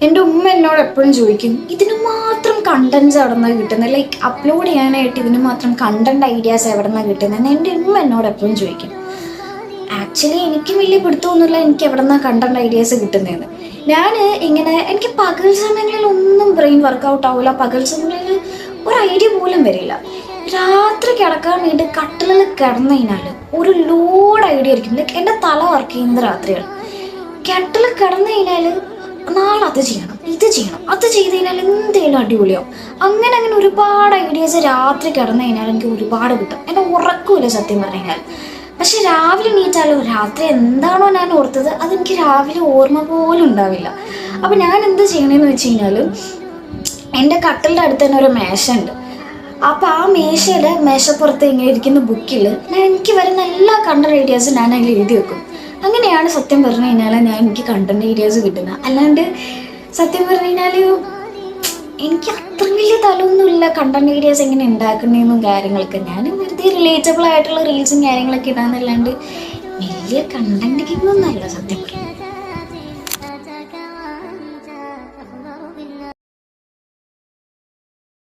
എൻ്റെ ഉമ്മ എന്നോട് എപ്പോഴും ചോദിക്കും, ഇതിന് മാത്രം കണ്ടൻസ് എവിടെ നിന്നാണ് കിട്ടുന്നത്, ലൈക്ക് അപ്ലോഡ് ചെയ്യാനായിട്ട് ഇതിന് മാത്രം കണ്ടന്റ് ഐഡിയാസ് എവിടെ നിന്നാണ് കിട്ടുന്നത് എൻ്റെ ഉമ്മ എന്നോട് എപ്പോഴും ചോദിക്കും. ആക്ച്വലി എനിക്ക് വലിയ പിടുത്തമൊന്നുമില്ല എനിക്ക് എവിടെ നിന്നാണ് കണ്ടന്റ് ഐഡിയാസ് കിട്ടുന്നതെന്ന്. ഞാൻ ഇങ്ങനെ എനിക്ക് പകൽ സമയങ്ങളിൽ ഒന്നും ബ്രെയിൻ വർക്കൗട്ട് ആവില്ല, പകൽ സമയങ്ങളിൽ ഒരു ഐഡിയ പോലും വരില്ല. രാത്രി കിടക്കാൻ വേണ്ടി കട്ടിലിൽ കിടന്നു കഴിഞ്ഞാൽ ഒരു ലോഡ് ഐഡിയ ആയിരിക്കും. ലൈക്ക് എൻ്റെ തല വർക്ക് ചെയ്യുന്നത് രാത്രിയാണ്. കട്ടിൽ കിടന്നു കഴിഞ്ഞാൽ നാളെ അത് ചെയ്യണം, ഇത് ചെയ്യണം, അത് ചെയ്ത് കഴിഞ്ഞാൽ എന്തെങ്കിലും അടിപൊളിയാവും. അങ്ങനെ അങ്ങനെ ഒരുപാട് ഐഡിയാസ് രാത്രി കിടന്നു കഴിഞ്ഞാൽ എനിക്ക് ഒരുപാട് കിട്ടും. എൻ്റെ ഉറക്കമില്ല സത്യം പറഞ്ഞു കഴിഞ്ഞാൽ. പക്ഷെ രാവിലെ എണീറ്റാലോ രാത്രി എന്താണോ ഞാൻ ഓർത്തത് അതെനിക്ക് രാവിലെ ഓർമ്മ പോലും ഉണ്ടാവില്ല. അപ്പം ഞാൻ എന്ത് ചെയ്യണമെന്ന് വെച്ച് കഴിഞ്ഞാൽ എൻ്റെ കട്ടിലിൻ്റെ അടുത്ത് തന്നെ ഒരു മേശ ഉണ്ട്. അപ്പം ആ മേശയുടെ മേശപ്പുറത്ത് ഇങ്ങനെ ഇരിക്കുന്ന ബുക്കിൽ എനിക്ക് വരുന്ന എല്ലാ കണ്ടന്റ് ഐഡിയാസും ഞാൻ അതിൽ എഴുതി വെക്കും. അങ്ങനെയാണ് സത്യം പറഞ്ഞു കഴിഞ്ഞാൽ എനിക്ക് കണ്ടന്റ് ഐഡിയാസ് കിട്ടുന്നത്. അല്ലാണ്ട് സത്യം പറഞ്ഞു കഴിഞ്ഞാൽ എനിക്ക് അത്ര വലിയ തലമൊന്നുമില്ല കണ്ടന്റ് ഐഡിയാസ് എങ്ങനെ ഉണ്ടാക്കുന്നതെന്നും കാര്യങ്ങളൊക്കെ. ഞാൻ വെറുതെ റിലേറ്റബിൾ ആയിട്ടുള്ള റീൽസും കാര്യങ്ങളൊക്കെ ഇടാന്നല്ലാണ്ട് വലിയ കണ്ടന്റ് കിങ്ങൊന്നുമല്ല സത്യം പറഞ്ഞു.